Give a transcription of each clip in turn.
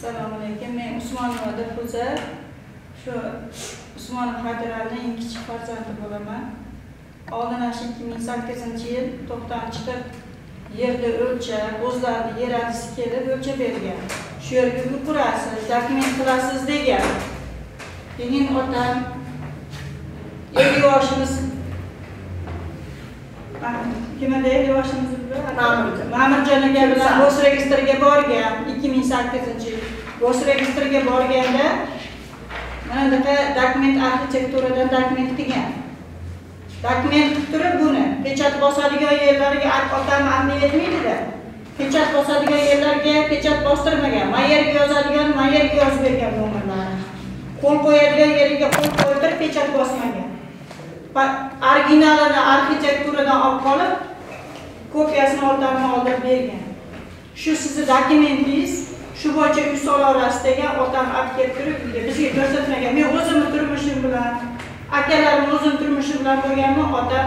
Assalomu alaykum. Men Usmonova Dilfuza. Shu Usmonov Haydaraning eng kichik farzandi bo'laman. Oldin 2008-yil to'xtam chiqib yerda o'lchab, o'zlarini yer adisi kelib o'lchab bergan. Shu yerga qurasiz, dokument qilasiz degan. Keyin otam 50 yoshimiz kimda 50 yoshimiz Ma'murjon aka bilan G'o's registriga borgan 2008-yil. G'o's registriga borganda mana bunaqa dokument arxitekturadan dokument qilgan. Dokument qilib turib buni pechat bosadigan yerlarga otam amni etmaydi-da. Pechat bosadigan yerlarga pechat bostirmagan. Mayerga yozadigan mayerga yozib bergan nomerlarni. Qo'l qo'yadigan yeriga qo'l qo'yib pechat bosmagan. Originalini arxitekturadan olib qolib kopiyasini otamga oldirib bergan. Shu sizni dokumentingiz, shu bo'yicha uy solarasiz degan otam olib kelib turib bizga ko'rsatmagan. Men o'zimning turmushim bilan, akalarim o'zim turmushi bilan bo'lganman, otam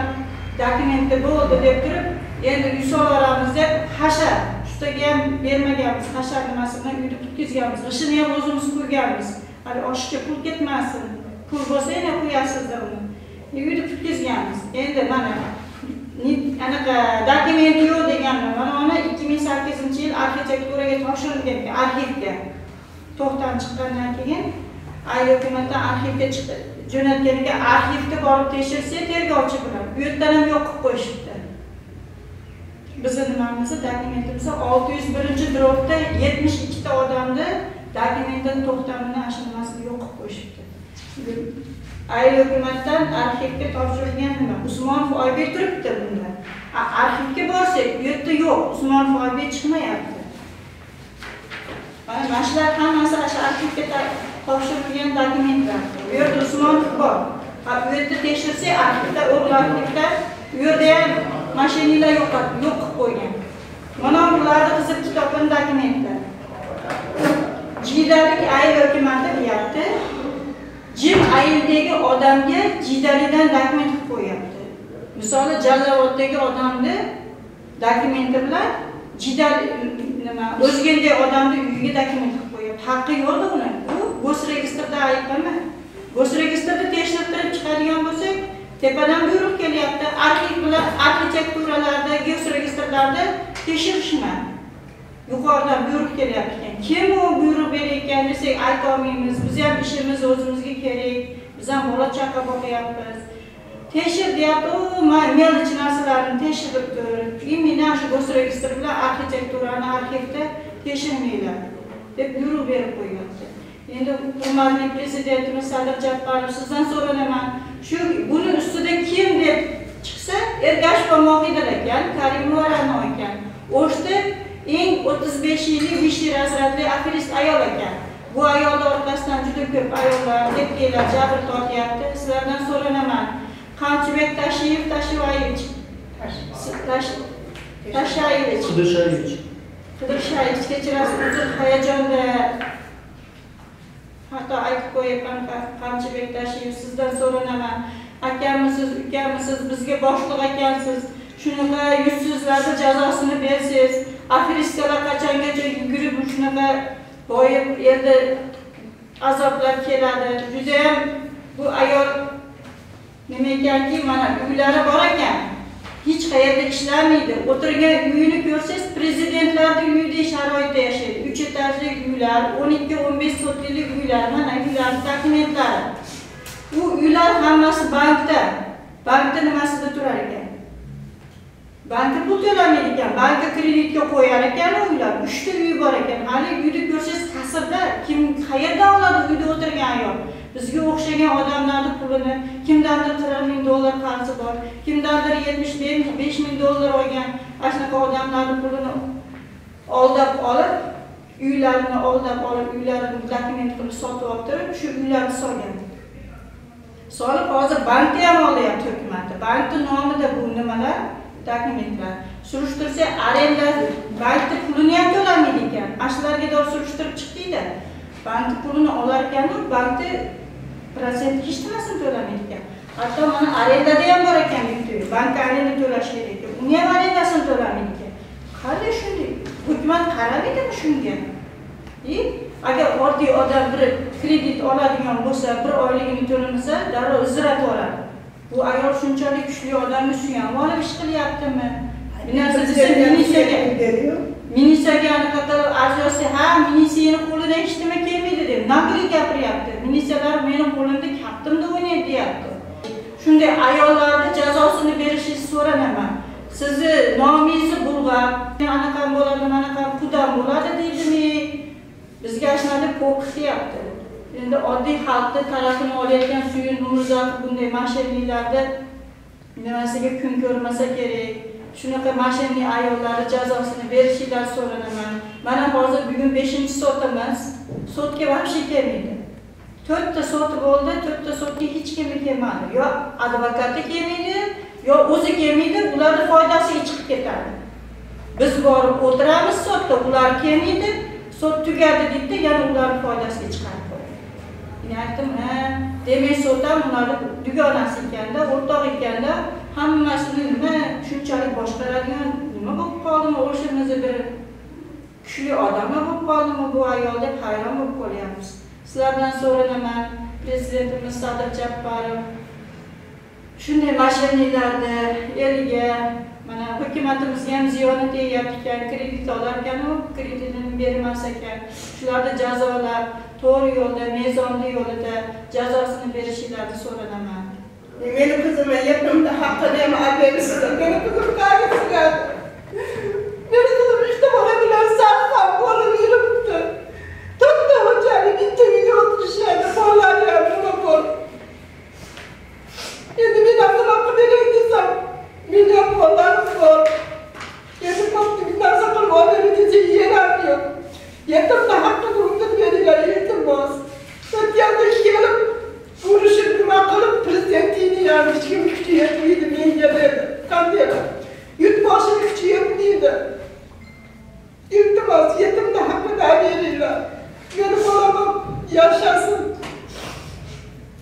dokumentda bo'ldi deb turib, endi uy solaramiz deb hashar, ustaga ham bermaganmiz, hashar nimasini uyda tutkizganmiz. G'ishini ham o'zimiz qo'yganmiz. Hali oshiqcha pul ketmasin. Pul bo'lsa yana qo'yasizda uni. Uyda tutkizganmiz. Endi mana anaqa dokument yo'q deganlar. Mana uni 2008-yil arxitekturaga topshirilgan, arxivga. To'xtam chiqqandan keyin ayol hukumatdan arxivga chiqdi. Jo'natganiga arxivga borib tekshirsa, tergovchi bilan bu yerdan ham yo'q qilib qo'yishibdi. Bizning nimamizda dokumentimizda 601-drobda 72 ta odamni dokumentdan to'xtamini ashunasini yo'q qilib qo'yishibdi. Ayol hukumatdan arxivga topshirilgan nima? Usmonov Oybek turibdi bunda. Arxivga borsak, bu yerda yo'q, Usmonov Oybek chiqmayapti. Mana shular hammasi o'sha arxivga topshirilgan dokumentlar. Bu yerda Usmonov bor. Bu yerda tekshirsak, arxivda o'g'larlikda bu yerda ham mashinalar yo'q qilib qo'ygan. Mana bularni qizib kitobdan dokumentlar. Jidalik ayol hukumati deyapti. Jim ayildagi odamga jidalidan dokument qilib qo'yapti. Misoli Jallavoddagi odamni dokumenti bilan jidal nima o'zgandek odamni uyiga dokument qilib qo'yapti. Haqqi yo'qda uni. Bu G'o's registrda ayb emas. G'o's registrda tekshirib chiqadigan bo'lsak, tepadan buyruq kelyapti. Arxiv bilan arxitekturalarda, G'o's registrlarda tekshirishman. Yuqoridan buyruq kelyapti. Kim u buyruq berayotgan desak ayta olmaymiz. Biz ham ishimiz o'zimizga kerak. Biz ham bola chaqa boqyapmiz. Tekshir deyapti, u melchi narsalarni tekshirib turib, imina shu G'o's registri bilan arxitekturani arxivda tekshirmaylar deb buyruq berib qo'yyapti. Endi hurmatli prezidentimiz Sadir Japarov sizdan so'rayman, shu buni ustida kim deb chiqsa, Ergashev Mohidar ekan, Karimova Ra'no ekan. O'shda eng 35 yillik Vishni razryadli aferist ayol ekan. Bu ayollar orqasidan juda ko'p ayollar, deputatlar jabr tortyapti. Sizlardan so'rayman. Qamchibek Tashivayevich. Qidirshayevich kechirasiz, uzr hayajonda hatto aytib qo'yaman, Qamchibek Tashiyev sizdan so'rayman. Akamisiz, ukamisiz, bizga boshliq ekansiz. Shunaqa yuzsizlarga jazosini bersiz. Aferistlar qachongacha yugurib shunaqa boyib yerda azoblar keladi. Juda ham bu ayol nima ekanki, mana uylari bor ekan. Hech qayerda ishlamaydi. O'tirgan uyini ko'rsangiz, prezidentlarning uyidagi sharoitda yashaydi. 3 etajli uylar, 12-15 sotlik uylar, mana uylar dokumentlari. Bu uylar hammasi bankda. Bankda nimasida turar ekan? Bankda pul to'lamaydi ekan, bankka kreditga qo'yar ekan uylar. 3 ta uy bor ekan. Hali uyda ko'rsangiz qasrda kim qayerdan oladi uyda o'tirgan ayol? Bizga o'xshagan odamlarning pulini kimdandir 40 ming dollar qarzi bor, kimdandir 75 ming dollar olgan, shunaqa odamlarning pulini aldab olib, uylarini aldab olib, uylarini dokument qilib sotib olib turib, shu uylarni solgan. Solib hozir bankda ham olyapti hukumat. Bankning nomida bu nimalar? Dokumentlar. Surishtirsa, arenda bankda pulini ham to'lamaydi ekan. Ashlarga dor surishtirib chiqdi-da. Bankda pulini olar ekan, bankda prosent hech nimasini to'lamaydi ekan. Hatto mana arendada ham bor ekan bitta. Bankka arenda to'lash kerak ekan. Uni ham arendasini to'lamaydi ekan. Qanday shunday? Hukumat qaraydimi shunga? Agar oddiy odam bir kredit oladigan bo'lsa, bir oyligini to'lamasa, darrov ijrat oladi. Bu ayol shunchalik kuchli odamni suyanib olib ish qilyaptimi? Bir narsa desa militsiyaga anaqa a'zosi, ha, militsiyani qo'lidan hech nima kelmaydi deb naqli gapiryapti. Militsiyalar meni qo'limda kaptimda o'ynaydi deyapti. Shunday ayollarni jazosini berishingizni so'ranaman. Sizni nomingizni bulg'ab, anaqa bo'ladi, anaqa qudam bo'ladi deydimi? Bizga shunaqa qo'rqityapti. Endi oddiy xalqni tarafini olayotgan Suyun Umurzoqov bunday mashinlarida nimasiga kun ko'rmasa kerak. Shunaqa mashinali ayollarni jazosini berishingizni so'ranaman. Mana hozir bugun 5-so'timiz. So'tga vahshiy kelmaydi. 4 ta so'ti bo'ldi, 4 ta so'tga hech kim kelmadi. Yo advokati kelmaydi, yo o'zi kelmaydi, ularning foydasiga chiqib ketadi. Biz borib o'tiramiz so'tda, ular kelmaydi, so't tugadi deydi, yana ularning foydasiga chiqadi. Men aytdim, ha, demak so'tam ularning dugonasi ekanda, o'rtoq ekanda, hammasini nima shunchalik boshqaradigan nima bo'lib qoldimi? O'shimizni bir kuchli odamlar bo'lib qoldimi bu ayol deb hayron bo'lib qolyapmiz. Sizlardan so'ranaman, prezidentimiz Sadir Japarov shunday mashinalarda eliga mana hukumatimizga ham ziyoni tegyapti ekan, kredit olar ekan-u, kreditini bermas ekan. Shularni jazolab, to'g'ri yo'lda, mezonli yo'lida jazosini berishingizni so'ranaman. Meni kızım yakında hakkını hem haberisizler. Meni kızım kaygısızlar. Meni kızım işte bana bilen sarsan bana yürüptü. Tuttu hocam gitti video oturuşlarında falan yaptım bol. Şimdi bir dakika hakkı verebilirsem milyon dolar bol. Şimdi koptu bir tane sakın bol verecek yer yapıyor. Yetim de hakkını unutun verirler yetim boz. Sen yanındaki gelip vuruşun nima qilib prezidentini yani hech kim kuchi yetmaydi menga dedi. Qanday yurtboshini kuchi yetmaydi. Iltimos yetimni haqida beringlar. Meni bolam yashasın.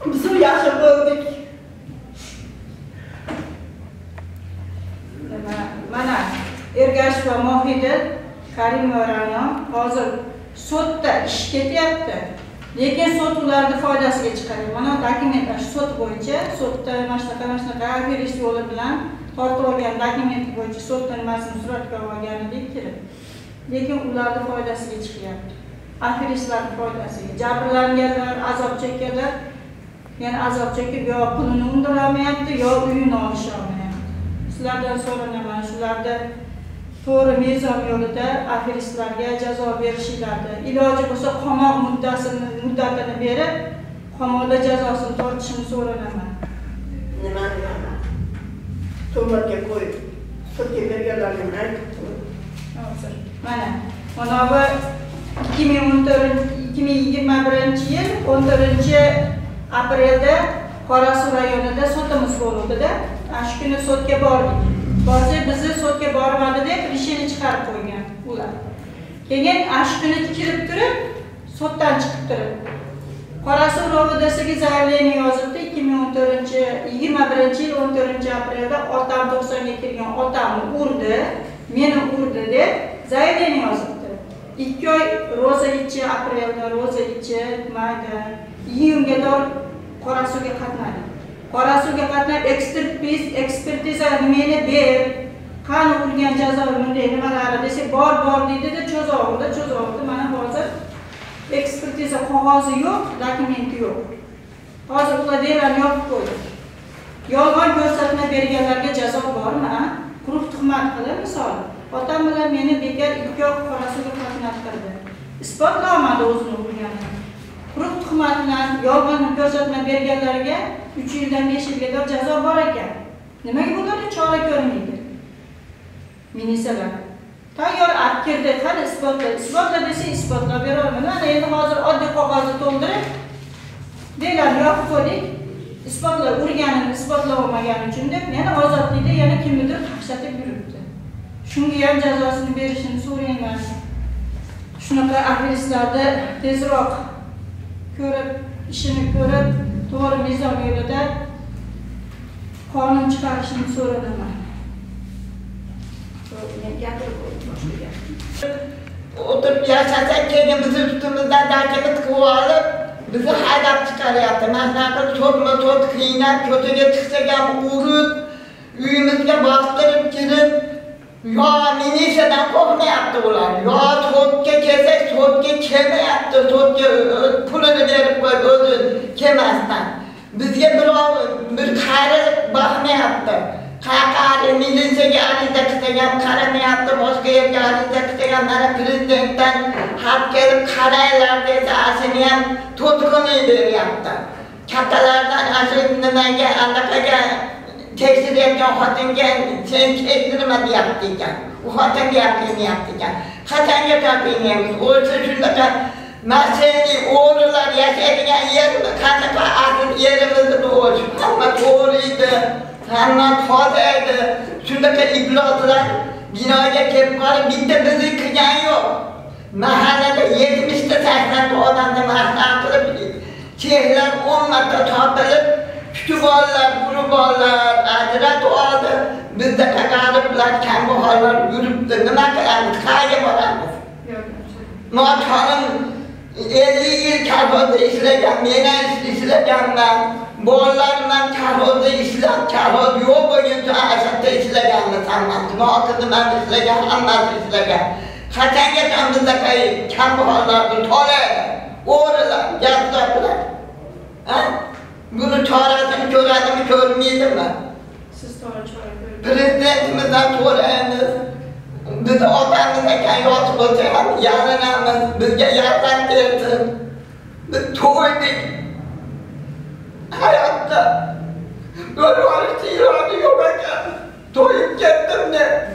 Biz yaxshi bo'ldik. Mana Ergashev va Mohidin Karimova hozir sudda ish ketyapti. Lekin sud ularning foydasiga chiqadi. Mana dokumentlar sud bo'yicha, sudda mana shunaqa aferish yo'li bilan tortib olgan dokument bo'yicha suddan nimasini suratga olganidek kirib. Lekin ularning foydasiga chiqyapti. Aferistlarning foydasiga. Jabrlanganlar, azob chekkanlar, yana azob chekib yo pulini undirolmayapti, yo uyini olisholmayapti. Sizlardan so'ranaman, shularda to'g'ri mezon yo'lida aferistlarga jazo berishinglarni, iloji bo'lsa qamoq muddatini berib, qamoqda jazosini tortishini so'ranaman. Nima deyman? To'marga qo'yib, sudga berganlarni aytib hozir. Mana bu 2021-yil 14-aprelda Qorasuv rayonida sudimiz bo'ldi-da. Shu kuni sudga bordik. Borsa bizni sudga bormadi deb rishini chiqarib qo'ygan ular. Keyin shu kuni kirib turib, suddan chiqib turib, Qorasuv ro'vidasiga zaявление yozibdi 21-yil 14-aprelda otam 90ga kirgan otamni urdi, meni urdi deb zaявление yozibdi. 2 oy roza ichi aprelda, roza ichi mayda, iyunga Qorasuvga qatnadi. Qorasuvga qatnab ekspertiza meni ber, qani urgan jazoni nimalari desa bor dedi-da cho'zog'ida mana hozir ekspertiza qog'ozi yo'q, dokumenti yo'q. Hozir ular deran yopib qo'ydi. Yolg'on ko'rsatma berganlarga jazo bormi? Quruq tuhmat qilib misol, otam bilan meni bekor 2 oy Qorasuvga qatnattirdi. Isbotlamadi o'zini urganini. Quruq tuhmat bilan yolg'on ko'rsatma berganlarga 3 yildan 5 yilga jazo bor ekan. Nimaga bularni chora ko'rmaydi? Militsiyalar tayyor akirda qani isbotla desa isbotlab bera olmaydi. Mana endi hozir oddiy qog'ozni to'ldirib deylar yopib qo'ydik. Isbotlar urganini isbotlab olmagani uchun deb yana ozodlikda yana kimnidir qaqshatib yuribdi. Shunga ham jazosini berishini so'rayman. Shunaqa aferistlarni tezroq ko'rib, ishini ko'rib, to'g'ri mezon yo'lida qonun chiqarishini so'ranaman. Oturup yaşasak kendi bizi alıp bizi haydap çıkarıyaptı. Mesela tot kıynap kötüge çıksak hem uğrut, üyümüzge bastırıp girip ya miniseden korkmayaptı ular. Ya totke kesek, totke kemeyaptı, totke pulunu verip koy özü kemezden. Bizge bir karı bakmayaptı. Kakari milisege arize kıtagam karamayaptı, başka yerge arize kıtagam bana prezidentten hak gelip karaylar dese aşınıyan tutkunuyu veriyordu. Katalardan aşınımaya anlakaga tekstil yapacağım hatınga sen çektirmedi yaptıyken. O hatın yaptığını yaptıyken. Kaçanga takıyını yaptıyken. Oysa şundaka mesleği oğrular yaşayan yerimi kanaka azın yerimizi doğru. Ama doğruydu. Hemen tozaydı, şundaki iblatlar binaya kepkari bitti bizi kıyan yok. Mahallede 70'te 80'de odamda mahallede kılıp şehirler 10 metre çatılıp küçük oğullar, kuru oğullar, acırat oldu. Bizde kakarıplar, kendi oğullar yürüptü. Ne kadar kaya varamız. Maçanın 50 yıl karhozu işleyeceğim, yine işleyeceğim ben. Boğullarından karhozu işlem, karhoz yok boyunca aşağıda işleyeceğimi sanmazdım. O kızım ben işleyeceğim, anlat işleyeceğim. Kaçan geçen bizde kayıp, kendi oğullardır, tolaydı. Oğrular, yazdılar. Bunu çağırasını görədimi görmeydim mi? Siz çağırın. Prezidentimizden sorayınız. Bizi odamızdayken yolcu olacağım, yarınamız, bizge yardan derdim. Biz toyduk. Hayatta böyle varıştı iradı yok eken. Toyup gittim de.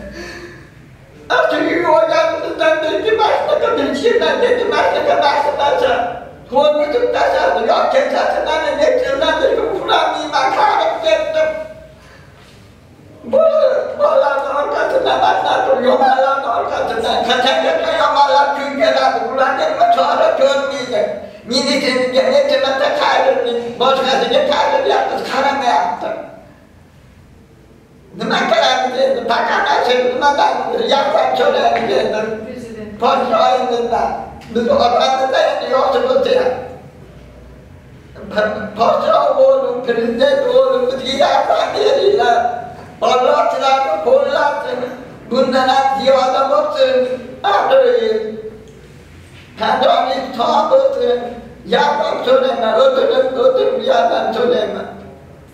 Artık yuvarlarımızdan dedi, başına kadar içinden dedi, başına başına. Toymuşum taşardı, yok kesesinden ne çırdan dedi, uğramayayım, hakaret ettim. Boğuların arkasından başladım, yomarların arkasından. Kaçaklıkla yomarlar küngelerdi, ulan elime çağıra görmeyecek. Minisini genetimete kaydırdı, başkasını kaydırdı yaptı, karama yaptı. Ne kadar dedi, pakana çevirmeden yaptan çöreğini geldim. Posta ayınında, biz odamızda yoksuluz ya. Posta oğlum, prezident oğlum, biz yaptan yeriyle. Allah'çılarını kollarsın, bundan az ziyade olsun, ağrıyız. Kendini tuhaf olsun, yalan söyleme, ödülüm yalan söyleme.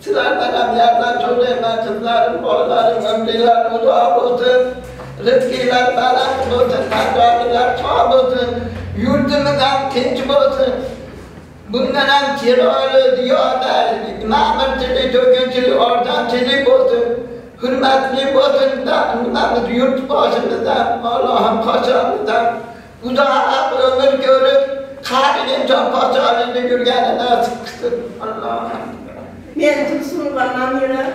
Sıralarım yalan söyleme, kızlarım, oğullarım, ömrüler uzak olsun. Rızkılar barak olsun, kendiniler tuhaf olsun, yurdumuzdan tinç olsun. Bundan kiralı, diyada, mamırcılık, döküntülük, ortancılık olsun. Hürmetli olsun, yurt başımızdan, Allah'ın kaçağımızdan. Uzak ömür görüp, karının can paçalını yürüyene nasip kısın. Allah'ım. Ben Tursun varmam yere,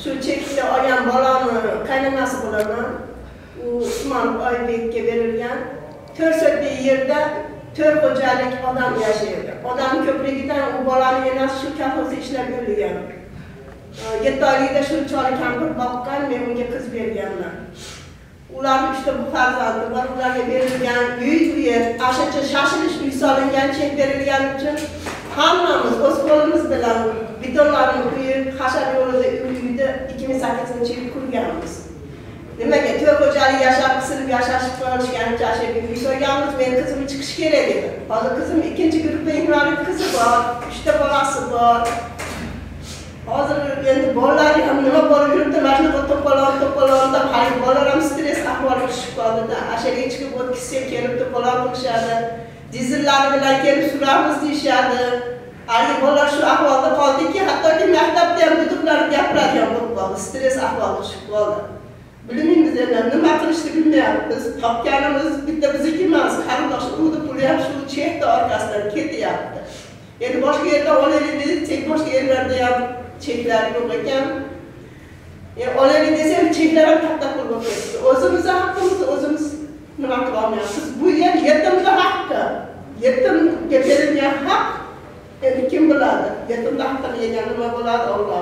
şu çekişte oyan balanı, kaynanası bulanı, Osman Aybek'e verirken, tör söylediği yerde, tör kocalık adam yaşıyor. Adam köprü giden, o balanı yenas şu kahvesi işler görüyor. 7 ayda şu çalışan bir bakkan, ben onca kız vergenler. Ular işte bu farzandı var, ularga verilgan uy aşacha şaşırış uy solingan chek berilgani uchun hammamiz o'z qo'limiz bilan bidonlarni quyib, hashar yo'lida uyda 2008-yil qurganmiz. Nimaga to'y xo'jaligi yashab, qisilib yashashib qolishganicha ashaga uy so'yganmiz. Men qizim chiqish kerak edi. Hozir qizim 2-guruhda invalid qizi bor, 3 ta bolasi bor. Hozir endi bolalar ham nima bo'lib yuribdi, mana shunaqa to'polonda hali bolalar ham stress ahvolga tushib qoldi-da. Ashaga chiqib o'tkazsa kelib to'polon qilishadi. Dizellari bilan kelib suramiz deyishadi. Hali bolalar shu ahvolda qoldiki, hattoki maktabda ham duduqlarni gapiradigan bo'lib qoldi. Stress ahvolga tushib qoldi. Bilmaymiz endi nima qilishni bilmayapmiz. Topganimiz bitta bizniki emas, qarindoshlarimizni puli ham shu chekda orqasidan ketyapti. Endi boshqa yerda olaylik dedik, chek boshqa yerlarda ham cheklar yo'q ekan. Olaylik desam, cheklar ham katta bo'lib ketdi. O'zimiz haqqimizni o'zimiz nima qila olmayapmiz. Bu yer yetimda haqqi. Yetimga berilgan haq endi kim biladi? Yetimda haqqini yegan nima bo'ladi, Alloh